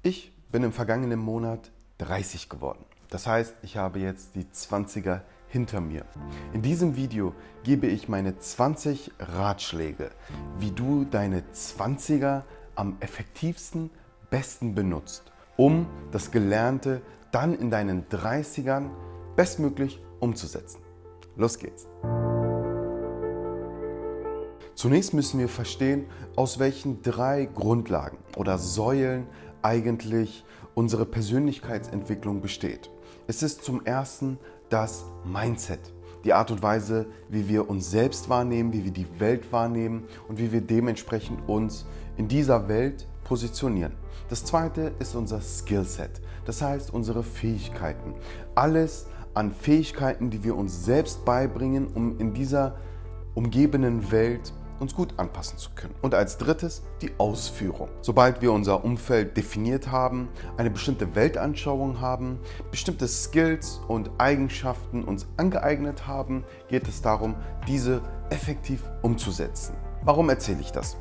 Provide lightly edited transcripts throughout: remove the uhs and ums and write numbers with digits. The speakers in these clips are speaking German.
Ich bin im vergangenen Monat 30 geworden. Das heißt, ich habe jetzt die 20er hinter mir. In diesem Video gebe ich meine 20 Ratschläge, wie du deine 20er am effektivsten, besten benutzt, um das Gelernte dann in deinen 30ern bestmöglich umzusetzen. Los geht's! Zunächst müssen wir verstehen, aus welchen 3 Grundlagen oder Säulen eigentlich unsere Persönlichkeitsentwicklung besteht. Es ist zum ersten das Mindset, die Art und Weise, wie wir uns selbst wahrnehmen, wie wir die Welt wahrnehmen und wie wir dementsprechend uns in dieser Welt positionieren. Das zweite ist unser Skillset, das heißt unsere Fähigkeiten. Alles an Fähigkeiten, die wir uns selbst beibringen, um in dieser umgebenden Welt uns gut anpassen zu können. Und als drittes die Ausführung. Sobald wir unser Umfeld definiert haben, eine bestimmte Weltanschauung haben, bestimmte Skills und Eigenschaften uns angeeignet haben, geht es darum, diese effektiv umzusetzen. Warum erzähle ich das?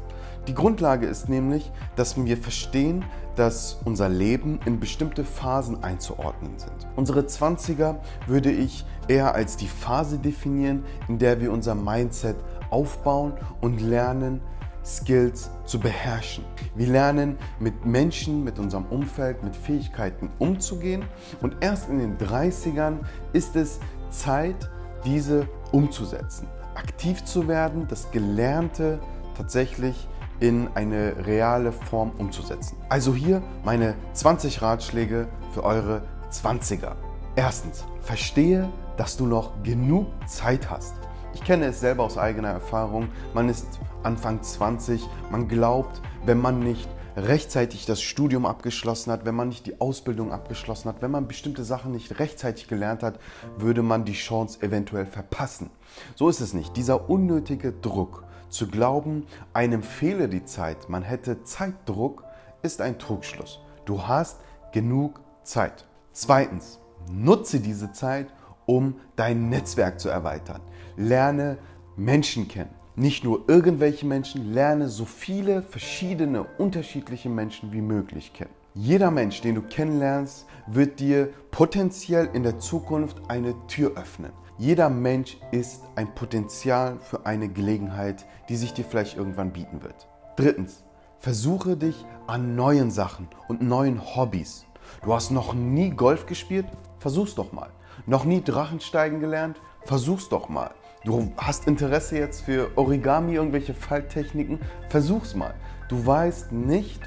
Die Grundlage ist nämlich, dass wir verstehen, dass unser Leben in bestimmte Phasen einzuordnen sind. Unsere 20er würde ich eher als die Phase definieren, in der wir unser Mindset aufbauen und lernen, Skills zu beherrschen. Wir lernen mit Menschen, mit unserem Umfeld, mit Fähigkeiten umzugehen und erst in den 30ern ist es Zeit, diese umzusetzen. Aktiv zu werden, das Gelernte tatsächlich in eine reale Form umzusetzen. Also hier meine 20 Ratschläge für eure 20er. Erstens, verstehe, dass du noch genug Zeit hast. Ich kenne es selber aus eigener Erfahrung. Man ist Anfang 20, man glaubt, wenn man nicht rechtzeitig das Studium abgeschlossen hat, wenn man nicht die Ausbildung abgeschlossen hat, wenn man bestimmte Sachen nicht rechtzeitig gelernt hat, würde man die Chance eventuell verpassen. So ist es nicht. Dieser unnötige Druck, zu glauben, einem fehle die Zeit, man hätte Zeitdruck, ist ein Trugschluss. Du hast genug Zeit. Zweitens, nutze diese Zeit, um dein Netzwerk zu erweitern. Lerne Menschen kennen. Nicht nur irgendwelche Menschen, lerne so viele verschiedene, unterschiedliche Menschen wie möglich kennen. Jeder Mensch, den du kennenlernst, wird dir potenziell in der Zukunft eine Tür öffnen. Jeder Mensch ist ein Potenzial für eine Gelegenheit, die sich dir vielleicht irgendwann bieten wird. Drittens, versuche dich an neuen Sachen und neuen Hobbys. Du hast noch nie Golf gespielt? Versuch's doch mal. Noch nie Drachensteigen gelernt? Versuch's doch mal. Du hast Interesse jetzt für Origami, irgendwelche Falttechniken? Versuch's mal. Du weißt nicht,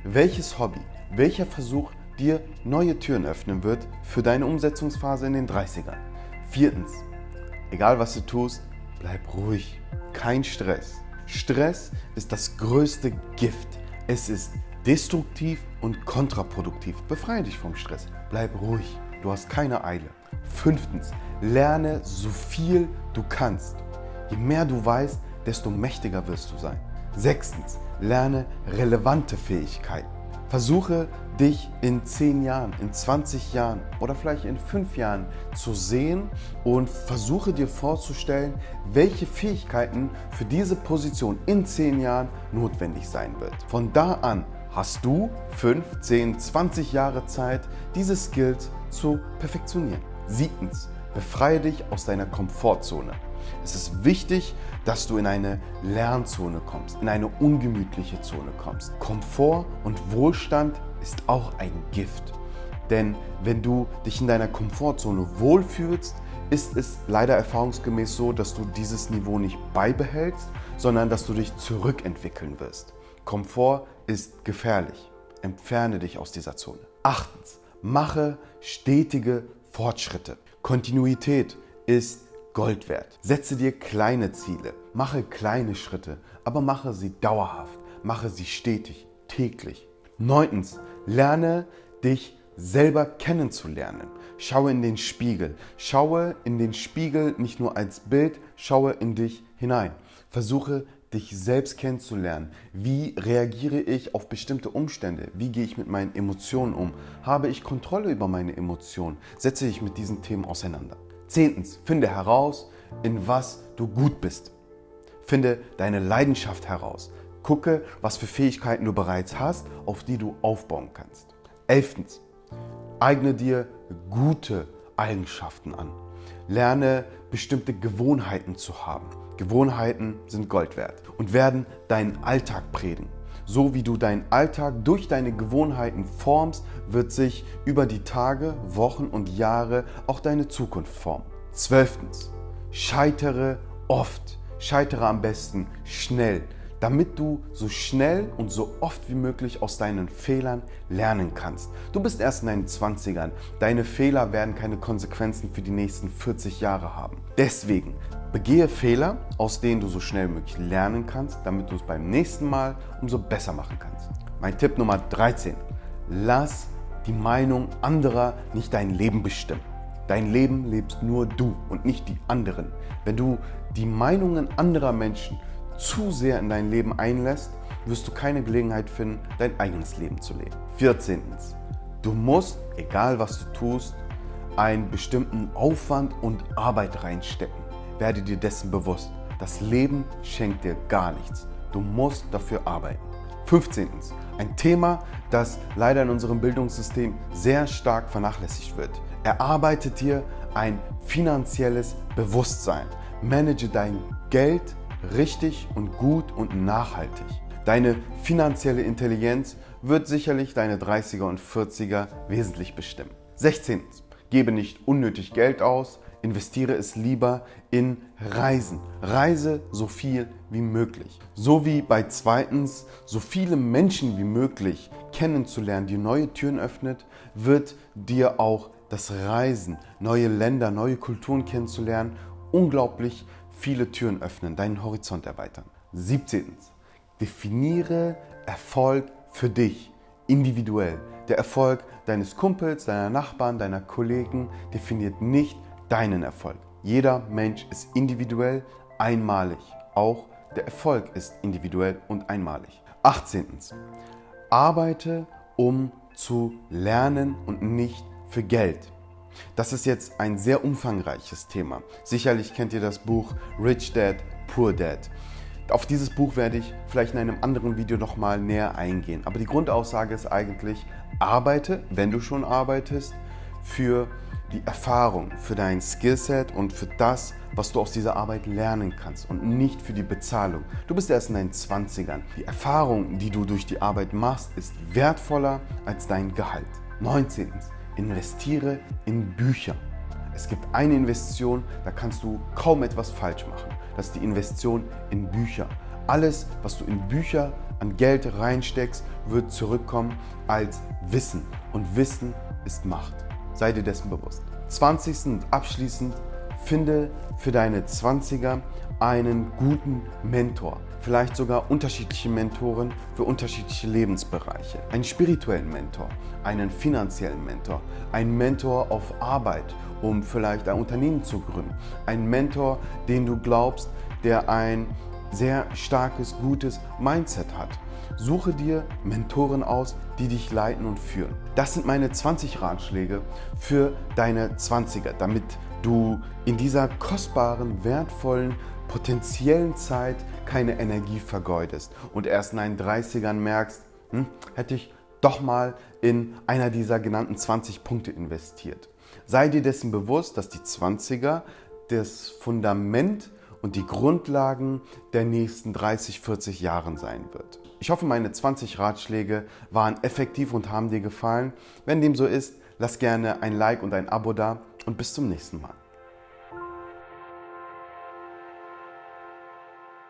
welches Hobby, welcher Versuch dir neue Türen öffnen wird für deine Umsetzungsphase in den 30ern. Viertens, egal was du tust, bleib ruhig. Kein Stress. Stress ist das größte Gift. Es ist destruktiv und kontraproduktiv. Befreie dich vom Stress. Bleib ruhig. Du hast keine Eile. Fünftens, lerne so viel du kannst. Je mehr du weißt, desto mächtiger wirst du sein. Sechstens, lerne relevante Fähigkeiten. Versuche dich in 10 Jahren, in 20 Jahren oder vielleicht in 5 Jahren zu sehen und versuche dir vorzustellen, welche Fähigkeiten für diese Position in 10 Jahren notwendig sein wird. Von da an hast du 5, 10, 20 Jahre Zeit, diese Skills zu perfektionieren. Siebtens, befreie dich aus deiner Komfortzone. Es ist wichtig, dass du in eine Lernzone kommst, in eine ungemütliche Zone kommst. Komfort und Wohlstand ist auch ein Gift. Denn wenn du dich in deiner Komfortzone wohlfühlst, ist es leider erfahrungsgemäß so, dass du dieses Niveau nicht beibehältst, sondern dass du dich zurückentwickeln wirst. Komfort ist gefährlich. Entferne dich aus dieser Zone. Achtens, mache stetige Fortschritte. Kontinuität ist Gold wert. Setze dir kleine Ziele, mache kleine Schritte, aber mache sie dauerhaft, mache sie stetig, täglich. Neuntens, lerne dich selber kennenzulernen. Schaue in den Spiegel. Schaue in den Spiegel nicht nur als Bild, schaue in dich hinein. Versuche dich selbst kennenzulernen. Wie reagiere ich auf bestimmte Umstände? Wie gehe ich mit meinen Emotionen um? Habe ich Kontrolle über meine Emotionen? Setze dich mit diesen Themen auseinander. Zehntens, finde heraus, in was du gut bist. Finde deine Leidenschaft heraus. Gucke, was für Fähigkeiten du bereits hast, auf die du aufbauen kannst. 11. Eigne dir gute Eigenschaften an. Lerne bestimmte Gewohnheiten zu haben. Gewohnheiten sind Gold wert und werden deinen Alltag prägen. So wie du deinen Alltag durch deine Gewohnheiten formst, wird sich über die Tage, Wochen und Jahre auch deine Zukunft formen. 12. Scheitere oft. Scheitere am besten schnell, damit du so schnell und so oft wie möglich aus deinen Fehlern lernen kannst. Du bist erst in deinen 20ern. Deine Fehler werden keine Konsequenzen für die nächsten 40 Jahre haben. Deswegen begehe Fehler, aus denen du so schnell wie möglich lernen kannst, damit du es beim nächsten Mal umso besser machen kannst. Mein Tipp Nummer 13. Lass die Meinung anderer nicht dein Leben bestimmen. Dein Leben lebst nur du und nicht die anderen. Wenn du die Meinungen anderer Menschen zu sehr in dein Leben einlässt, wirst du keine Gelegenheit finden, dein eigenes Leben zu leben. 14. Du musst, egal was du tust, einen bestimmten Aufwand und Arbeit reinstecken. Werde dir dessen bewusst. Das Leben schenkt dir gar nichts. Du musst dafür arbeiten. 15. Ein Thema, das leider in unserem Bildungssystem sehr stark vernachlässigt wird. Erarbeite dir ein finanzielles Bewusstsein. Manage dein Geld richtig und gut und nachhaltig. Deine finanzielle Intelligenz wird sicherlich deine 30er und 40er wesentlich bestimmen. 16. Gebe nicht unnötig Geld aus, investiere es lieber in Reisen. Reise so viel wie möglich. So wie bei 2. so viele Menschen wie möglich kennenzulernen, die neue Türen öffnet, wird dir auch das Reisen, neue Länder, neue Kulturen kennenzulernen, unglaublich viele Türen öffnen, deinen Horizont erweitern. 17. Definiere Erfolg für dich, individuell. Der Erfolg deines Kumpels, deiner Nachbarn, deiner Kollegen definiert nicht deinen Erfolg. Jeder Mensch ist individuell, einmalig. Auch der Erfolg ist individuell und einmalig. 18. Arbeite, um zu lernen und nicht für Geld. Das ist jetzt ein sehr umfangreiches Thema. Sicherlich kennt ihr das Buch Rich Dad, Poor Dad. Auf dieses Buch werde ich vielleicht in einem anderen Video nochmal näher eingehen. Aber die Grundaussage ist eigentlich, arbeite, wenn du schon arbeitest, für die Erfahrung, für dein Skillset und für das, was du aus dieser Arbeit lernen kannst und nicht für die Bezahlung. Du bist erst in deinen 20ern. Die Erfahrung, die du durch die Arbeit machst, ist wertvoller als dein Gehalt. 19. Investiere in Bücher. Es gibt eine Investition, da kannst du kaum etwas falsch machen. Das ist die Investition in Bücher. Alles, was du in Bücher an Geld reinsteckst, wird zurückkommen als Wissen. Und Wissen ist Macht. Sei dir dessen bewusst. 20. und abschließend, finde für deine 20er einen guten Mentor. Vielleicht sogar unterschiedliche Mentoren für unterschiedliche Lebensbereiche. Einen spirituellen Mentor, einen finanziellen Mentor, einen Mentor auf Arbeit, um vielleicht ein Unternehmen zu gründen. Einen Mentor, den du glaubst, der ein sehr starkes, gutes Mindset hat. Suche dir Mentoren aus, die dich leiten und führen. Das sind meine 20 Ratschläge für deine 20er, damit du in dieser kostbaren, wertvollen, potenziellen Zeit keine Energie vergeudest und erst in deinen 30ern merkst, hätte ich doch mal in einer dieser genannten 20 Punkte investiert. Sei dir dessen bewusst, dass die 20er das Fundament und die Grundlagen der nächsten 30, 40 Jahren sein wird. Ich hoffe, meine 20 Ratschläge waren effektiv und haben dir gefallen. Wenn dem so ist, lass gerne ein Like und ein Abo da und bis zum nächsten Mal.